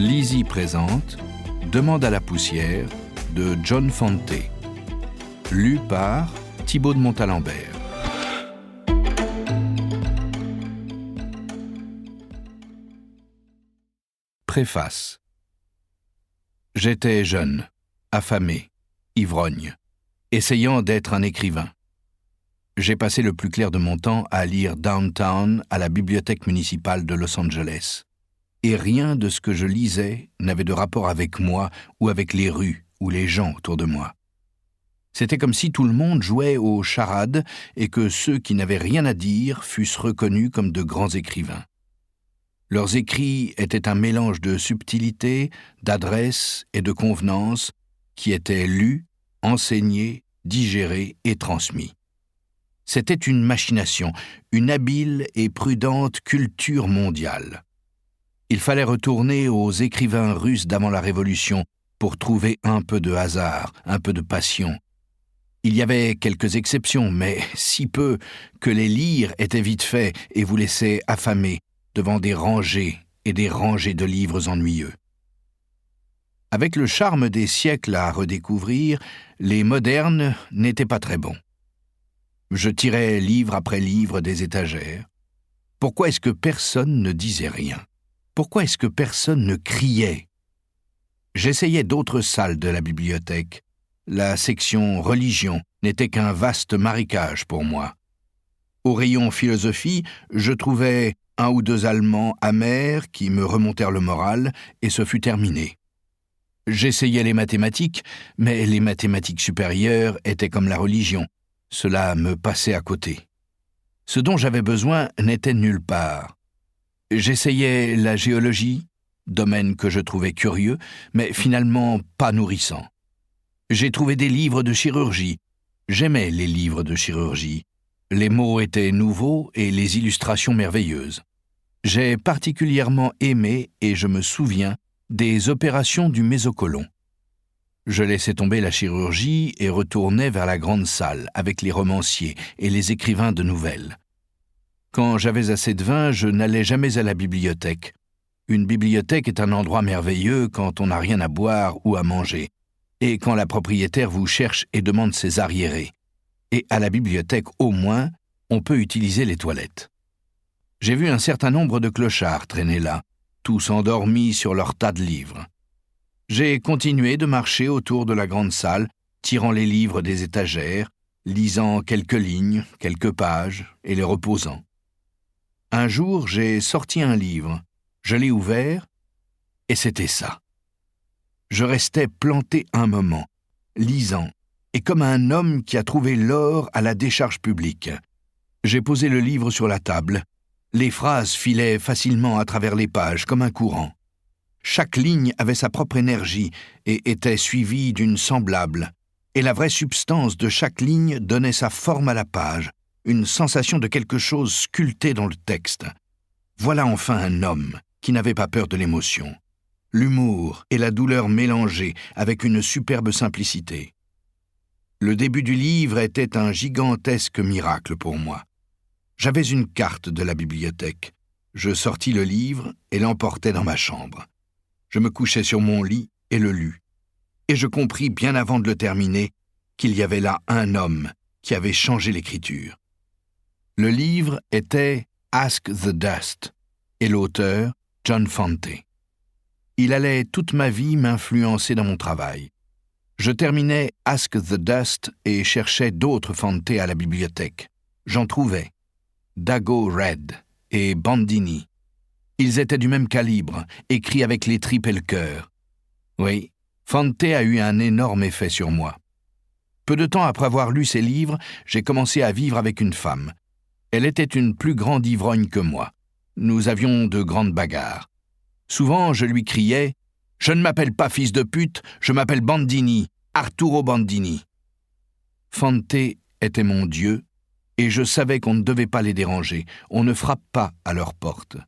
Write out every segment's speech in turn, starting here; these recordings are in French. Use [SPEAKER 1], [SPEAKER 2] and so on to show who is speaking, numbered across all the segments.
[SPEAKER 1] Lizzie présente Demande à la poussière de John Fante. Lu par Thibaut de Montalembert. Préface. J'étais jeune, affamé, ivrogne, essayant d'être un écrivain. J'ai passé le plus clair de mon temps à lire Downtown à la bibliothèque municipale de Los Angeles. Et rien de ce que je lisais n'avait de rapport avec moi ou avec les rues ou les gens autour de moi. C'était comme si tout le monde jouait aux charades et que ceux qui n'avaient rien à dire fussent reconnus comme de grands écrivains. Leurs écrits étaient un mélange de subtilité, d'adresse et de convenance qui étaient lus, enseignés, digérés et transmis. C'était une machination, une habile et prudente culture mondiale. Il fallait retourner aux écrivains russes d'avant la Révolution pour trouver un peu de hasard, un peu de passion. Il y avait quelques exceptions, mais si peu que les lire étaient vite faits et vous laissaient affamés devant des rangées et des rangées de livres ennuyeux. Avec le charme des siècles à redécouvrir, les modernes n'étaient pas très bons. Je tirais livre après livre des étagères. Pourquoi est-ce que personne ne disait rien ? Pourquoi est-ce que personne ne criait ? J'essayais d'autres salles de la bibliothèque. La section religion n'était qu'un vaste marécage pour moi. Au rayon philosophie, je trouvais un ou deux Allemands amers qui me remontèrent le moral, et ce fut terminé. J'essayais les mathématiques, mais les mathématiques supérieures étaient comme la religion. Cela me passait à côté. Ce dont j'avais besoin n'était nulle part. J'essayais la géologie, domaine que je trouvais curieux, mais finalement pas nourrissant. J'ai trouvé des livres de chirurgie. J'aimais les livres de chirurgie. Les mots étaient nouveaux et les illustrations merveilleuses. J'ai particulièrement aimé, et je me souviens, des opérations du mésocôlon. Je laissais tomber la chirurgie et retournais vers la grande salle avec les romanciers et les écrivains de nouvelles. Quand j'avais assez de vin, je n'allais jamais à la bibliothèque. Une bibliothèque est un endroit merveilleux quand on n'a rien à boire ou à manger, et quand la propriétaire vous cherche et demande ses arriérés. Et à la bibliothèque, au moins, on peut utiliser les toilettes. J'ai vu un certain nombre de clochards traîner là, tous endormis sur leur tas de livres. J'ai continué de marcher autour de la grande salle, tirant les livres des étagères, lisant quelques lignes, quelques pages, et les reposant. Un jour, j'ai sorti un livre, je l'ai ouvert, et c'était ça. Je restais planté un moment, lisant, et comme un homme qui a trouvé l'or à la décharge publique. J'ai posé le livre sur la table. Les phrases filaient facilement à travers les pages, comme un courant. Chaque ligne avait sa propre énergie et était suivie d'une semblable, et la vraie substance de chaque ligne donnait sa forme à la page, une sensation de quelque chose sculpté dans le texte. Voilà enfin un homme qui n'avait pas peur de l'émotion. L'humour et la douleur mélangés avec une superbe simplicité. Le début du livre était un gigantesque miracle pour moi. J'avais une carte de la bibliothèque. Je sortis le livre et l'emportai dans ma chambre. Je me couchai sur mon lit et le lus. Et je compris bien avant de le terminer qu'il y avait là un homme qui avait changé l'écriture. Le livre était Ask the Dust et l'auteur, John Fante. Il allait toute ma vie m'influencer dans mon travail. Je terminais Ask the Dust et cherchais d'autres Fante à la bibliothèque. J'en trouvais. Dago Red et Bandini. Ils étaient du même calibre, écrits avec les tripes et le cœur. Oui, Fante a eu un énorme effet sur moi. Peu de temps après avoir lu ses livres, j'ai commencé à vivre avec une femme. Elle était une plus grande ivrogne que moi. Nous avions de grandes bagarres. Souvent, je lui criais « Je ne m'appelle pas fils de pute, je m'appelle Bandini, Arturo Bandini. » Fante était mon Dieu, et je savais qu'on ne devait pas les déranger, on ne frappe pas à leur porte.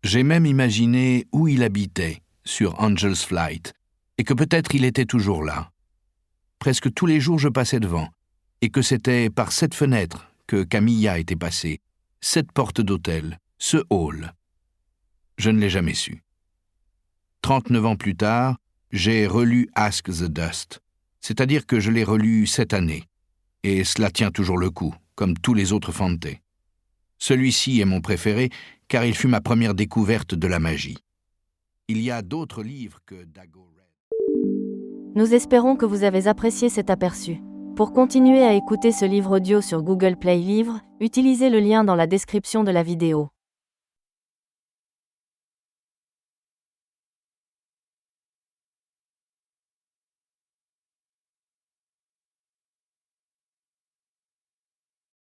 [SPEAKER 1] J'ai même imaginé où il habitait, sur Angel's Flight, et que peut-être il était toujours là. Presque tous les jours je passais devant, et que c'était par cette fenêtre que Camilla était passée, cette porte d'hôtel, ce hall. Je ne l'ai jamais su. 39 ans plus tard, j'ai relu Ask the Dust, c'est-à-dire que je l'ai relu cette année, et cela tient toujours le coup, comme tous les autres Fante. Celui-ci est mon préféré, car il fut ma première découverte de la magie. Il y a d'autres livres que Dago Red.
[SPEAKER 2] Nous espérons que vous avez apprécié cet aperçu. Pour continuer à écouter ce livre audio sur Google Play Livres, utilisez le lien dans la description de la vidéo.